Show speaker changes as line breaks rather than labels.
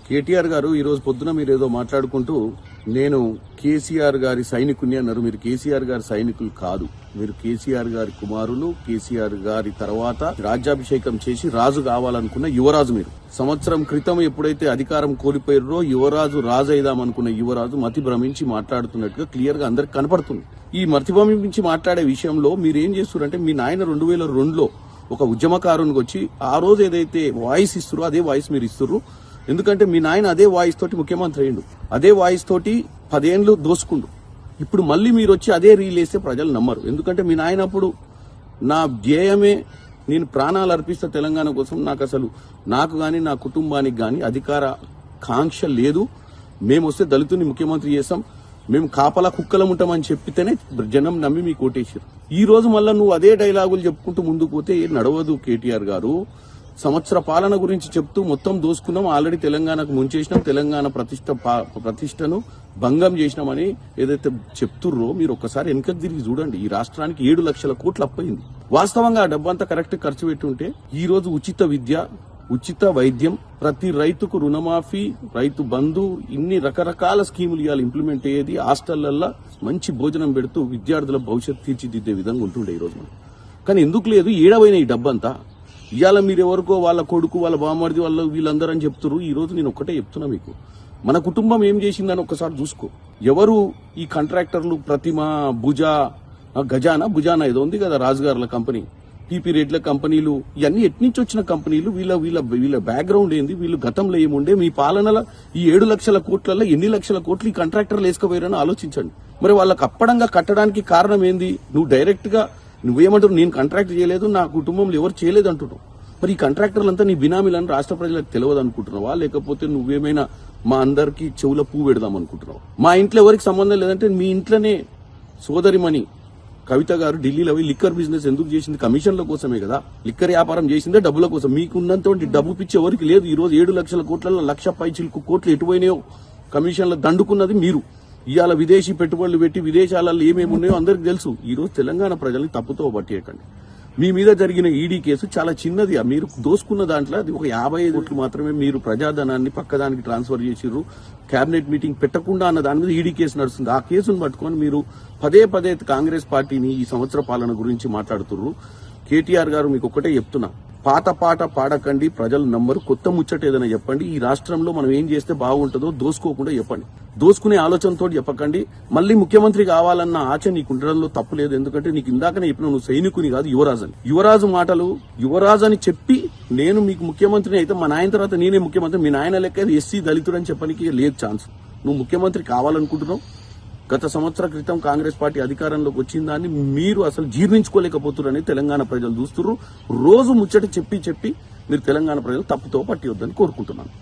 కేటీఆర్ గారు ఈ రోజు పొద్దున మీరు ఏదో మాట్లాడుకుంటూ నేను కేసీఆర్ గారి సైనికుని అన్నారు. మీరు కేసీఆర్ గారి సైనికులు కాదు, మీరు కేసీఆర్ గారి కుమారులు. కేసీఆర్ గారి తర్వాత రాజ్యాభిషేకం చేసి రాజు కావాలనుకున్న యువరాజు మీరు. సంవత్సరం క్రితం ఎప్పుడైతే అధికారం కోల్పోయారో యువరాజు రాజు అయిదామనుకున్న యువరాజు మతి భ్రమించి మాట్లాడుతున్నట్టుగా క్లియర్ గా అందరికి కనపడుతుంది. ఈ మతి భ్రమించి మాట్లాడే విషయంలో మీరేం చేస్తున్నారంటే, మీ నాయన 2002లో ఒక ఉద్యమకారునికి వచ్చి ఆ రోజు ఏదైతే వాయిస్ ఇస్తురో అదే వాయిస్ మీరు ఇస్తుర్రు. ఎందుకంటే మీ నాయన అదే వాయిస్ తోటి ముఖ్యమంత్రి అయ్యిండు, అదే వాయిస్ తోటి 10 ఏళ్లు దోసుకుండు. ఇప్పుడు మళ్ళీ మీరు వచ్చి అదే రీల్ వేస్తే ప్రజలు నమ్మరు. ఎందుకంటే మీ నాయన అప్పుడు నా ధ్యేయమే నేను ప్రాణాలు అర్పిస్తా తెలంగాణ కోసం, నాకు గాని నా కుటుంబానికి గాని అధికార కాంక్ష లేదు, మేము వస్తే దళితుని ముఖ్యమంత్రి చేస్తాం, మేము కాపలా కుక్కలం ఉంటామని చెప్పితేనే జనం నమ్మి మీకు ఓటేసారు. ఈ రోజు మళ్ళా నువ్వు అదే డైలాగులు చెప్పుకుంటూ ముందుకు పోతే నడవదు. కేటీఆర్ గారు సంవత్సర పాలన గురించి చెప్తూ మొత్తం దోసుకున్నాం, ఆల్రెడీ తెలంగాణకు ముంచేసినాం, తెలంగాణ ప్రతిష్టను భంగం చేసినామని ఏదైతే చెప్తుర్రో మీరు ఒక్కసారి వెనకకు తిరిగి చూడండి. ఈ రాష్ట్రానికి 7 లక్షల కోట్లు అప్పయింది. వాస్తవంగా ఆ డబ్బంతా కరెక్ట్ ఖర్చు పెట్టుంటే ఈ రోజు ఉచిత విద్య, ఉచిత వైద్యం, ప్రతి రైతుకు రుణమాఫీ, రైతు బంధు, ఇన్ని రకరకాల స్కీములు ఇవాళ ఇంప్లిమెంట్ అయ్యేది. హాస్టళ్లలో మంచి భోజనం పెడుతూ విద్యార్థుల భవిష్యత్తు తీర్చిదిద్దే విధంగా ఉంటుండే ఈ రోజు మనం. కానీ ఎందుకు లేదు, ఏడవైన ఈ డబ్బంతా ఇవాళ మీరు ఎవరికో వాళ్ళ కొడుకు, వాళ్ళ బామ్మర్ది, వాళ్ళ వీళ్ళందరూ అని చెప్తున్నారు. ఈ రోజు నేను ఒక్కటే చెప్తున్నా, మీకు మన కుటుంబం ఏం చేసిందని ఒక్కసారి చూసుకో. ఎవరు ఈ కాంట్రాక్టర్లు, ప్రతిమ, భుజానా ఏదో ఉంది కదా రాజుగారుల కంపెనీ, పీపీ రెడ్ల కంపెనీలు, ఇవన్నీ ఎట్నుంచి వచ్చిన కంపెనీలు, వీళ్ళ బ్యాక్గ్రౌండ్ ఏంది, వీళ్ళు గతంలో ఏముండే, మీ పాలనలో ఈ 7 లక్షల కోట్లలో ఎన్ని లక్షల కోట్లు ఈ కాంట్రాక్టర్లు వేసుకుపోయారని ఆలోచించండి. మరి వాళ్ళకి అప్పడంగా కట్టడానికి కారణం ఏంది? నువ్వు డైరెక్ట్ గా నువ్వేమంటారు, నేను కాంట్రాక్ట్ చేయలేదు, నా కుటుంబంలో ఎవరు చేయలేదు అంటున్నావు. మరి ఈ కాంట్రాక్టర్లంతా నీ బినామీలని రాష్ట్ర ప్రజలకు తెలియదు అనుకుంటున్నావా, లేకపోతే నువ్వేమైనా మా అందరికి చెవుల పువ్వు పెడదాం అనుకుంటున్నావు? మా ఇంట్లో ఎవరికి సంబంధం లేదంటే మీ ఇంట్లోనే సోదరిమణి కవిత గారు ఢిల్లీలో లిక్కర్ బిజినెస్ ఎందుకు చేసింది? కమిషన్ల కోసమే కదా. లిక్కర్ వ్యాపారం చేసిందే డబ్బుల కోసం. మీకున్నంత డబ్బు పిచ్చి ఎవరికి లేదు. ఈ రోజు 7 లక్షల కోట్లలో 1,00,000 పైచిలకు కోట్లు ఎటుపోయినాయో కమిషన్లు దండుకున్నది మీరు. ఇవాళ విదేశీ పెట్టుబడులు పెట్టి విదేశాలలో ఏమేమి ఉన్నాయో అందరికి తెలుసు. ఈ రోజు తెలంగాణ ప్రజల్ని తప్పుతో పట్టేయకండి. మీ మీద జరిగిన ఈడీ కేసు చాలా చిన్నది. మీరు దోసుకున్న దాంట్లో అది ఒక 55 కోట్లు మాత్రమే. మీరు ప్రజాధనాన్ని పక్కదానికి ట్రాన్స్ఫర్ చేసిర్రు. కేబినెట్ మీటింగ్ పెట్టకుండా అన్న దాని మీద ఈడీ కేసు నడుస్తుంది. ఆ కేసును పట్టుకొని మీరు పదే కాంగ్రెస్ పార్టీని ఈ సంవత్సర పాలన గురించి మాట్లాడుతున్నారు. కేటీఆర్ గారు మీకు ఒక్కటే చెప్తున్నా, పాత పాట పాడకండి, ప్రజలు నమ్మరు. కొత్త ముచ్చట ఏదైనా చెప్పండి. ఈ రాష్ట్రంలో మనం ఏం చేస్తే బాగుంటుందో దోసుకోకుండా చెప్పండి. దోసుకునే ఆలోచనతో చెప్పకండి. మళ్ళీ ముఖ్యమంత్రి కావాలన్న ఆశ నీకు ఉండడంలో తప్పు లేదు. ఎందుకంటే నీకు ఇందాకనే చెప్పిన, నువ్వు సైనికుని కాదు, యువరాజు అని. యువరాజు మాటలు యువరాజు అని చెప్పి నేను మీకు ముఖ్యమంత్రిని అయితే మా నాయన తర్వాత నేనే ముఖ్యమంత్రి, మీ నాయన లెక్క ఎస్సీ దళితుడు అని చెప్పడానికి లేదు ఛాన్స్. నువ్వు ముఖ్యమంత్రి కావాలనుకుంటున్నావు. గత సంవత్సర క్రితం కాంగ్రెస్ పార్టీ అధికారంలోకి వచ్చిన దాన్ని మీరు అసలు జీర్ణించుకోలేకపోతున్నారని తెలంగాణ ప్రజలు చూస్తున్నారు. రోజు ముచ్చట చెప్పి మీరు తెలంగాణ ప్రజలు తప్పుతో పట్టివద్దని కోరుకుంటున్నాను.